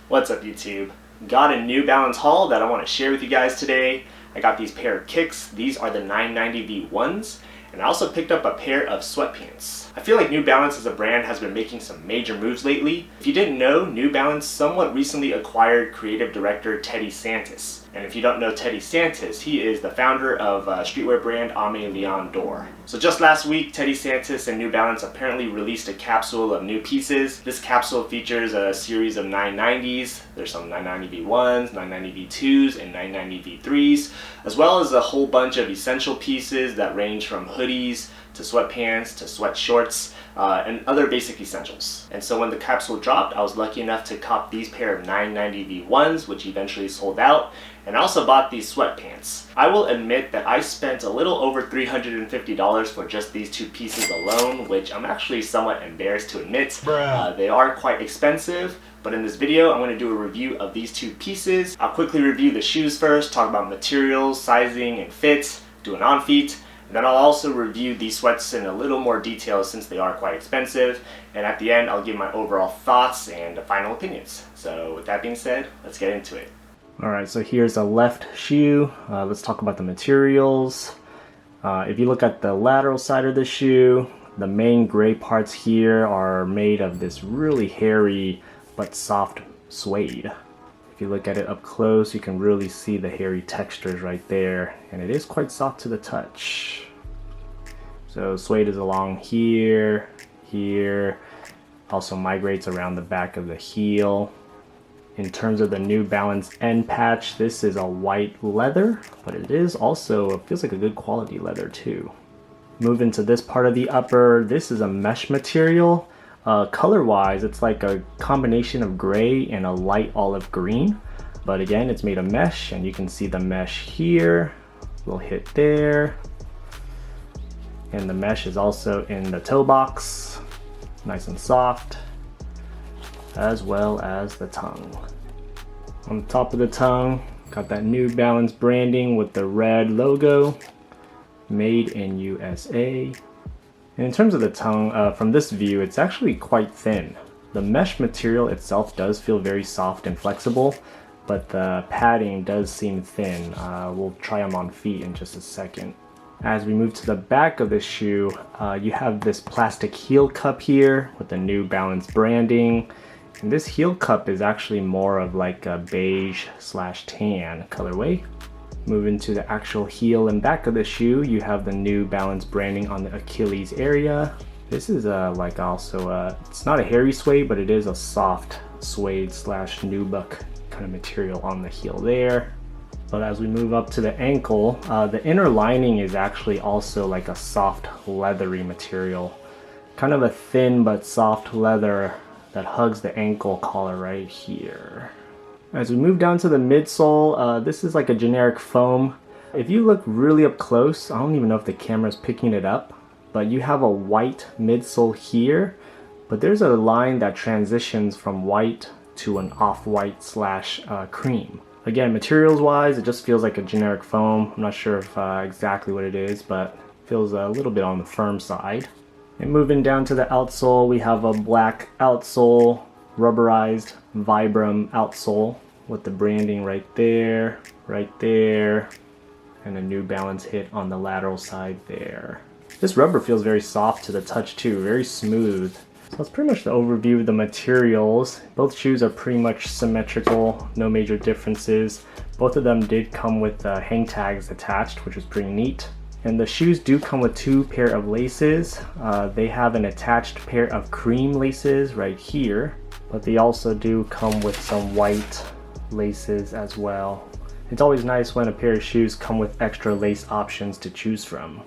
What's up YouTube? Got a New Balance haul that I want to share with you guys today. I got these pair of kicks. These are the 990 V1s. And I also picked up a pair of sweatpants. I feel like New Balance as a brand has been making some major moves lately. If you didn't know, New Balance somewhat recently acquired creative director Teddy Santis. And if you don't know Teddy Santis, he is the founder of streetwear brand Aimé Leon Dore. So just last week, Teddy Santis and New Balance apparently released a capsule of new pieces. This capsule features a series of 990s. There's some 990 V1s, 990 V2s, and 990 V3s, as well as a whole bunch of essential pieces that range from hoodies to sweatpants to sweat shorts and other basic essentials. And so when the capsule dropped, I was lucky enough to cop these pair of 990 V1s, which eventually sold out, and I also bought these sweatpants. I will admit that I spent a little over $350 for just these two pieces alone, which I'm actually somewhat embarrassed to admit. They are quite expensive, but in this video I'm going to do a review of these two pieces. I'll quickly review the shoes first, talk about materials, sizing, and fit, do an on-feet. Then I'll also review these sweats in a little more detail since they are quite expensive. And at the end, I'll give my overall thoughts and final opinions. So with that being said, let's get into it. Alright, so here's a left shoe. Let's talk about the materials. If you look at the lateral side of the shoe, the main gray parts here are made of this really hairy but soft suede. If you look at it up close, you can really see the hairy textures right there, and it is quite soft to the touch. So suede is along here, also migrates around the back of the heel. In terms of the New Balance end patch, this is a white leather, but it is also, feels like a good quality leather too. Moving to this part of the upper, this is a mesh material. Color-wise, it's like a combination of gray and a light olive green, but again, it's made of mesh, and you can see the mesh here, little hit there, and the mesh is also in the toe box, nice and soft, as well as the tongue. On the top of the tongue, got that New Balance branding with the red logo, made in USA. And in terms of the tongue, from this view, it's actually quite thin. The mesh material itself does feel very soft and flexible, but the padding does seem thin. We'll try them on feet in just a second. As we move to the back of the shoe, you have this plastic heel cup here with the New Balance branding. And this heel cup is actually more of like a beige/tan colorway. Moving to the actual heel and back of the shoe, you have the New Balance branding on the Achilles area. This is like also it's not a hairy suede, but it is a soft suede/nubuck kind of material on the heel there. But as we move up to the ankle, the inner lining is actually also like a soft leathery material. Kind of a thin but soft leather that hugs the ankle collar right here. As we move down to the midsole, this is like a generic foam. If you look really up close, I don't even know if the camera's picking it up, but you have a white midsole here, but there's a line that transitions from white to an off-white/cream. Again, materials-wise, it just feels like a generic foam. I'm not sure if exactly what it is, but it feels a little bit on the firm side. And moving down to the outsole, we have a black outsole, rubberized vibram outsole with the branding right there, and a New Balance hit on the lateral side there. This rubber feels very soft to the touch too, very smooth. So that's pretty much the overview of the materials. Both shoes are pretty much symmetrical, no major differences. Both of them did come with hang tags attached, which was pretty neat. And the shoes do come with two pair of laces. They have an attached pair of cream laces right here, but they also do come with some white laces as well. It's always nice when a pair of shoes come with extra lace options to choose from.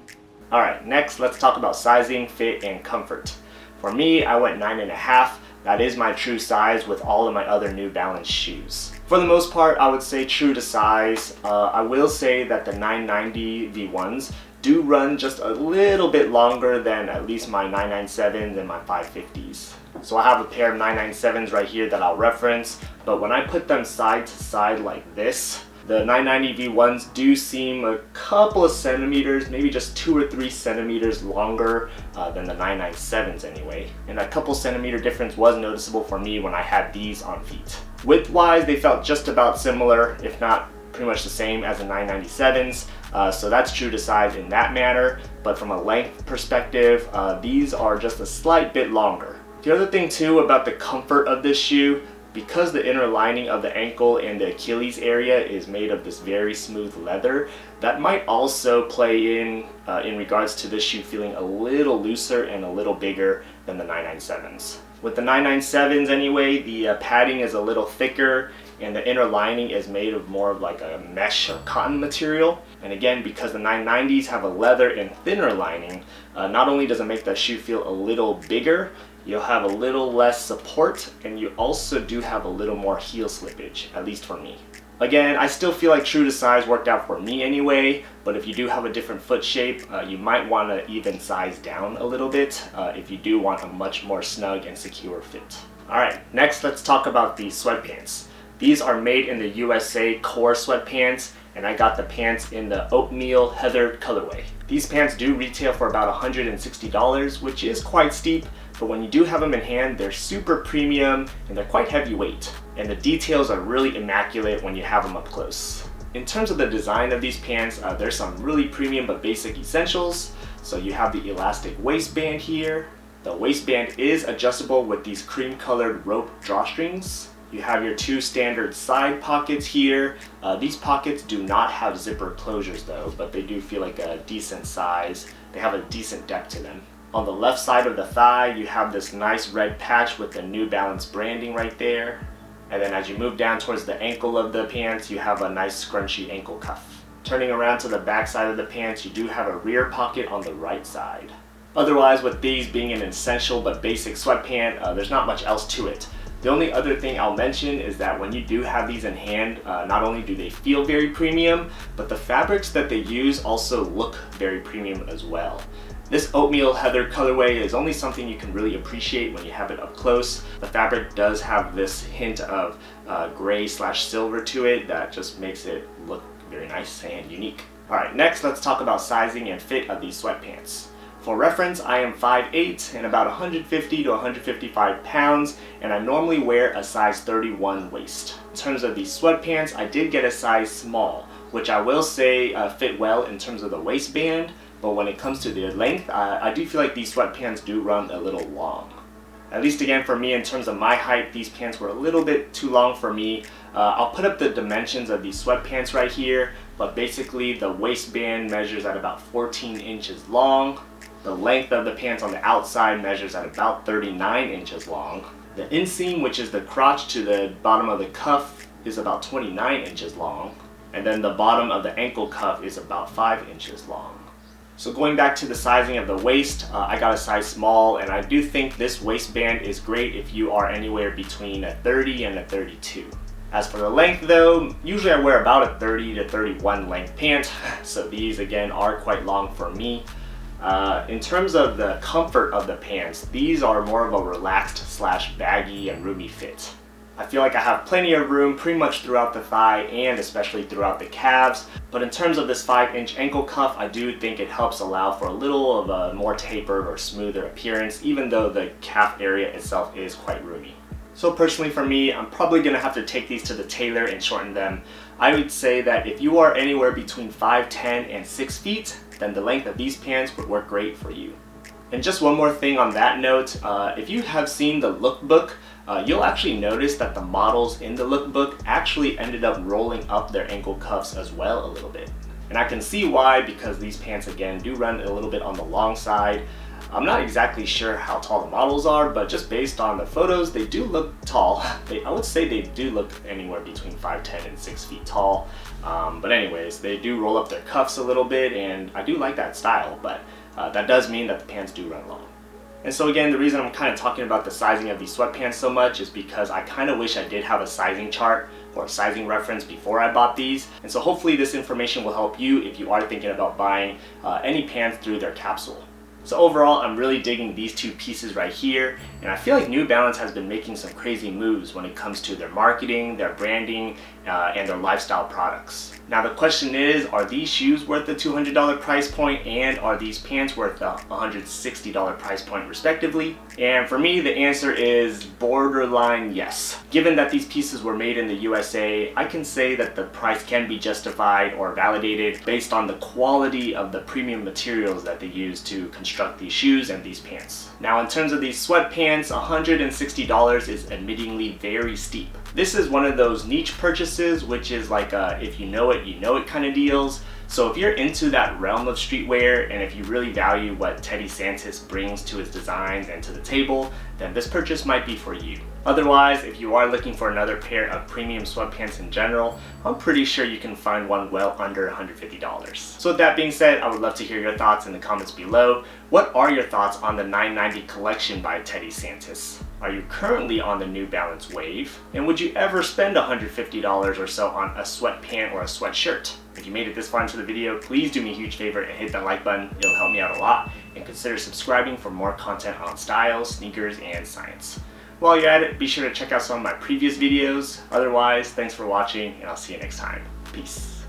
Alright, next let's talk about sizing, fit, and comfort. For me, I went 9.5. That is my true size with all of my other New Balance shoes. For the most part, I would say true to size. I will say that the 990 V1s do run just a little bit longer than at least my 997s and my 550s. So I have a pair of 997s right here that I'll reference, but when I put them side to side like this, the 990 V1s do seem a couple of centimeters, maybe just 2 or 3 centimeters longer than the 997s anyway. And that couple centimeter difference was noticeable for me when I had these on feet. Width-wise, they felt just about similar, if not pretty much the same as the 997s. So that's true to size in that manner, but from a length perspective, these are just a slight bit longer. The other thing too about the comfort of this shoe, because the inner lining of the ankle and the Achilles area is made of this very smooth leather, that might also play in regards to this shoe feeling a little looser and a little bigger than the 997s. With the 997s anyway, the padding is a little thicker and the inner lining is made of more of like a mesh or cotton material. And again, because the 990s have a leather and thinner lining, not only does it make the shoe feel a little bigger, you'll have a little less support, and you also do have a little more heel slippage, at least for me. Again, I still feel like true to size worked out for me anyway, but if you do have a different foot shape, you might want to even size down a little bit if you do want a much more snug and secure fit. Alright, next let's talk about the sweatpants. These are made in the USA core sweatpants, and I got the pants in the oatmeal heather colorway. These pants do retail for about $160, which is quite steep, but when you do have them in hand, they're super premium and they're quite heavyweight. And the details are really immaculate when you have them up close. In terms of the design of these pants, there's some really premium but basic essentials. So you have the elastic waistband here. The waistband is adjustable with these cream colored rope drawstrings. You have your two standard side pockets here. These pockets do not have zipper closures though, but they do feel like a decent size. They have a decent depth to them. On the left side of the thigh, you have this nice red patch with the New Balance branding right there. And then as you move down towards the ankle of the pants, you have a nice scrunchy ankle cuff. Turning around to the back side of the pants, you do have a rear pocket on the right side. Otherwise, with these being an essential but basic sweatpant, there's not much else to it. The only other thing I'll mention is that when you do have these in hand, not only do they feel very premium, but the fabrics that they use also look very premium as well. This oatmeal heather colorway is only something you can really appreciate when you have it up close. The fabric does have this hint of gray/silver to it that just makes it look very nice and unique. Alright, next let's talk about sizing and fit of these sweatpants. For reference, I am 5'8" and about 150 to 155 pounds, and I normally wear a size 31 waist. In terms of these sweatpants, I did get a size small, which I will say fit well in terms of the waistband, but when it comes to the length, I do feel like these sweatpants do run a little long. At least again for me, in terms of my height, these pants were a little bit too long for me. I'll put up the dimensions of these sweatpants right here, but basically the waistband measures at about 14 inches long. The length of the pants on the outside measures at about 39 inches long. The inseam, which is the crotch to the bottom of the cuff, is about 29 inches long. And then the bottom of the ankle cuff is about 5 inches long. So going back to the sizing of the waist, I got a size small, and I do think this waistband is great if you are anywhere between a 30 and a 32. As for the length though, usually I wear about a 30 to 31 length pant, so these again are quite long for me. In terms of the comfort of the pants, these are more of a relaxed / baggy and roomy fit. I feel like I have plenty of room pretty much throughout the thigh and especially throughout the calves, but in terms of this 5-inch ankle cuff, I do think it helps allow for a little of a more tapered or smoother appearance, even though the calf area itself is quite roomy. So personally for me, I'm probably going to have to take these to the tailor and shorten them. I would say that if you are anywhere between 5'10" and 6 feet, then the length of these pants would work great for you. And just one more thing on that note, if you have seen the lookbook, you'll actually notice that the models in the lookbook actually ended up rolling up their ankle cuffs as well a little bit. And I can see why, because these pants again do run a little bit on the long side. I'm not exactly sure how tall the models are, but just based on the photos, they do look tall. I would say they do look anywhere between 5'10" and 6 feet tall. But anyways, they do roll up their cuffs a little bit, and I do like that style, but that does mean that the pants do run long. And so again, the reason I'm kind of talking about the sizing of these sweatpants so much is because I kind of wish I did have a sizing chart or a sizing reference before I bought these. And so hopefully this information will help you if you are thinking about buying any pants through their Capsule. So overall, I'm really digging these two pieces right here, and I feel like New Balance has been making some crazy moves when it comes to their marketing, their branding, and their lifestyle products. Now the question is, are these shoes worth the $200 price point, and are these pants worth the $160 price point respectively? And for me, the answer is borderline yes. Given that these pieces were made in the USA, I can say that the price can be justified or validated based on the quality of the premium materials that they use to construct these shoes and these pants. Now in terms of these sweatpants, $160 is admittingly very steep. This is one of those niche purchases, which is like a if you know it kind of deals. So if you're into that realm of streetwear, and if you really value what Teddy Santis brings to his designs and to the table, then this purchase might be for you. Otherwise, if you are looking for another pair of premium sweatpants in general, I'm pretty sure you can find one well under $150. So with that being said, I would love to hear your thoughts in the comments below. What are your thoughts on the 990 collection by Teddy Santis? Are you currently on the New Balance wave? And would you ever spend $150 or so on a sweatpant or a sweatshirt? If you made it this far into the video, please do me a huge favor and hit that like button. It'll help me out a lot. And consider subscribing for more content on style, sneakers, and science. While you're at it, be sure to check out some of my previous videos. Otherwise, thanks for watching, and I'll see you next time. Peace.